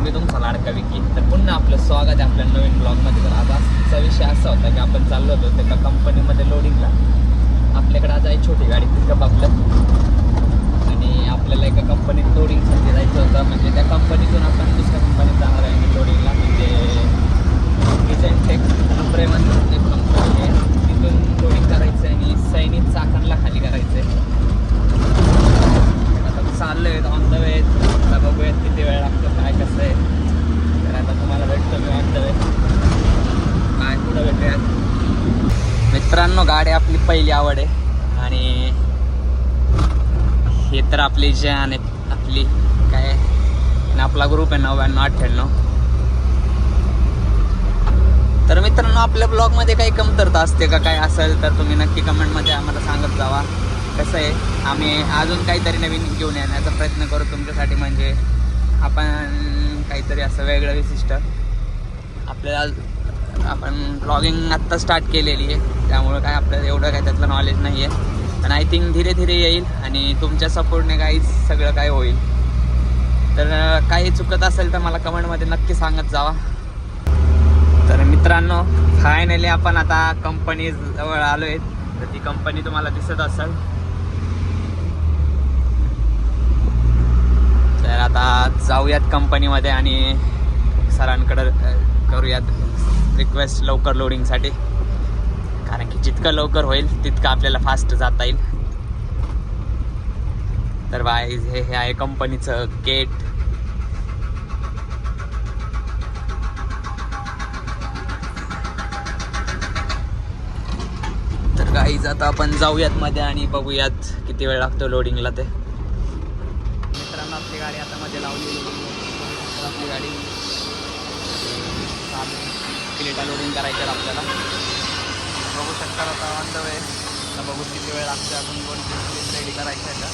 मी तुमचा लाडका विकी. तर पुन्हा आपलं स्वागत आहे आपल्या नवीन ब्लॉगमध्ये. तर आज आजचा विषय असा होता की आपण चाललो होतो एका कंपनीमध्ये लोडिंगला. आपल्याकडे आज आहे छोटी गाडी पिकअप आपलं, आणि आपल्याला एका कंपनीत लोडिंगसाठी जायचं होतं. म्हणजे त्या कंपनीतून आपण दुसऱ्या कंपनीत जाणार आहे लोडिंगला. म्हणजे डिझाईनटेक प्रेमन एक कंपनी आहे, तिथून लोडिंग करायचं आहे आणि सैनिक चाकणला खाली करायचं आहे. आता चाललो आहे ऑन द वे. आता बघूयात किती वेळ लागतो, काय कसं आहे. तर आता तुम्हाला भेटतो मी ऑन द वे. काय पुढं भेटूयात मित्रांनो. गाडी आपली पहिली आवड आहे आणि हे तर आपली जान आहे आपली. काय आणि आपला ग्रुप आहे 9998. तर मित्रांनो, आपल्या ब्लॉगमध्ये काही कमतरता असते का काय असेल तर तुम्ही नक्की कमेंटमध्ये आम्हाला सांगत जावा. कसं आहे, आम्ही अजून काहीतरी नवीन घेऊन येण्याचा प्रयत्न करू तुमच्यासाठी. म्हणजे आपण काहीतरी असं वेगळं विशिष्ट आपल्याला, आपण ब्लॉगिंग आत्ता स्टार्ट केलेली आहे, त्यामुळं काय आपल्याला एवढं काय त्यातलं नॉलेज नाही आहे. पण आय थिंक धीरे धीरे येईल आणि तुमच्या सपोर्टने काही सगळं काय होईल. तर काही चुकत असेल तर मला कमेंटमध्ये नक्की सांगत जावा. तर मित्रांनो, फायनली आपण आता कंपनी जवळ आलो आहे. तर ती कंपनी तुम्हाला दिसत असेल. तर आता जाऊयात कंपनीमध्ये आणि सरांकडं करूयात रिक्वेस्ट लवकर लोडिंगसाठी. कारण की जितकं लवकर होईल तितकं आपल्याला फास्ट जाता येईल. तर बाय, हे आहे कंपनीचं गेट. तर गाईज आता आपण जाऊयात मध्ये आणि बघूयात किती वेळ लागतो लोडिंगला. ते मित्रांनो, आपली गाडी आता मध्ये लावलेली. आपली गाडी क्लिटा लोडिंग करायचं आहे आपल्याला. बघू शकता आता ऑन द वे. आता बघू किती वेळ लागतो. अजून 2 रेडी करायचं आहे का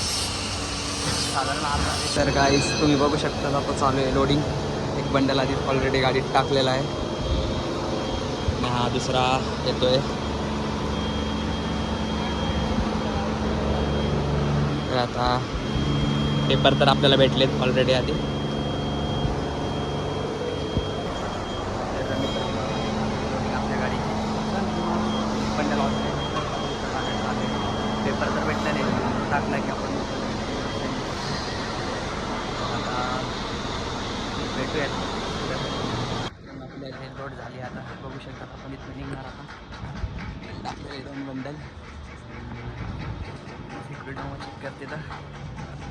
साधारण अर्धा. तर गाईज तुम्ही बघू शकता आता चालू आहे लोडिंग. एक बंडल आधी ऑलरेडी गाडीत टाकलेला आहे आणि हा दुसरा येतोय. तर आता पेपर तर आपल्याला भेटलेत ऑलरेडी आधी. आपल्या गाडीची बंडल पेपर तर भेटला नाही, टाकला की आपण आता भेटूयात. आपल्या लोड झाली आता बघू शकता. आपण इथं निघणार आता. टाकलेले 2 बंडल सिक्युरिटी चेक करते. तर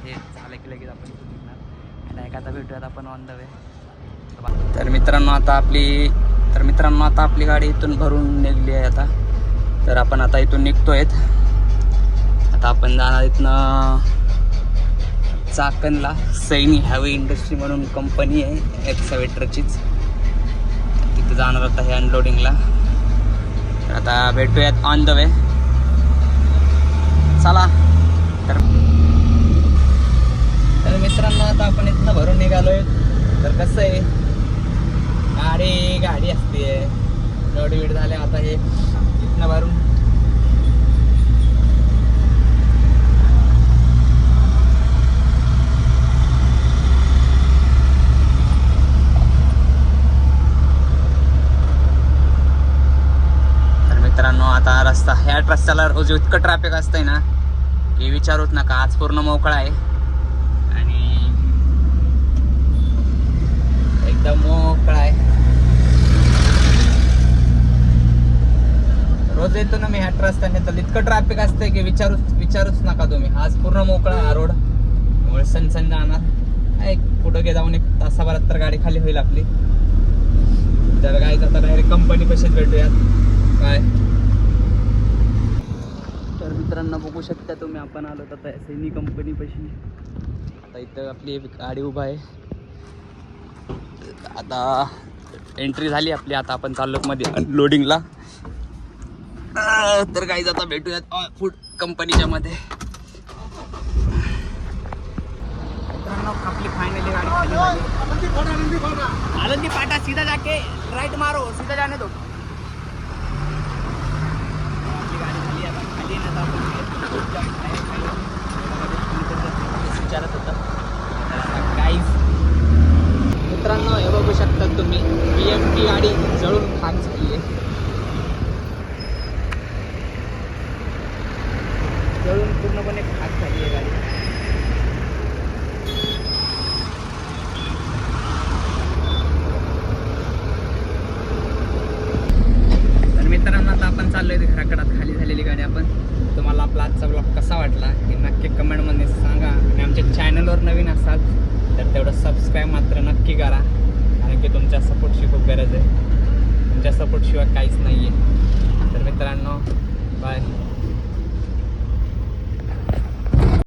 हे झालं की लगेच आपण इथून निघणार. आणि आता भेटूयात आपण ऑन द वे. तर मित्रांनो, आता आपली गाडी इथून भरून निघली आहे आता. तर आपण आता इथून निघतोयत. आता आपण जाणार इथनं चाकणला. सैनी हॅवी इंडस्ट्री म्हणून कंपनी आहे एक्सवेटरचीच. तिथे जाणार होता हे अनलोडिंगला. तर आता भेटूयात ऑन द वे. चला. तर मित्रांनो, आता आपण इथनं भरून निघालोय. तर कसं आहे, गाडी असते लोड बीड झाले. आता हे इथनं भरून मित्रांनो, आता रस्ता ह्या रस्त्याला रोज इतकं ट्रॅफिक असतंय ना की विचारूच नका. आज पूर्ण मोकळा आहे आणि एकदम मोकळा आहे. रोज येतो ना मी ह्या रस्त्याने, तर इतकं ट्रॅफिक असतंय की विचारूच नका तुम्ही. आज पूर्ण मोकळा आहे हा रोड, त्यामुळे सनसन जाणार. एक पुढे जाऊन 1 तासाभरात तर गाडी खाली होईल आपली. तर काय आता डायरेक्ट कंपनी पाशीच भेटूयात. काय तर मित्रांनो, बघू शकता तुम्ही आपण आलो आता सैनी कंपनी पाशी. आता इथं आपली गाडी उभा आहे. आता एंट्री झाली आपली. आता आपण चाललो मध्ये लोडिंगला. तर काही आता भेटूयात फूड कंपनीच्या मध्ये. मित्रांनो, आपली फायनली गाडी खाली झाली. आनंदी फाटा सीधा जाके राइट मारो, सीधा जाने दो. विचारत होता. मित्रांनो, वाटला हे नक्की कमेंटमध्ये सांगा. आणि आमच्या चॅनलवर नवीन असाल तर तेवढं सबस्क्राईब मात्र नक्की करा, कारण की तुमच्या सपोर्टची खूप गरज आहे. तुमच्या सपोर्टशिवाय काहीच नाही आहे. तर मित्रांनो बाय.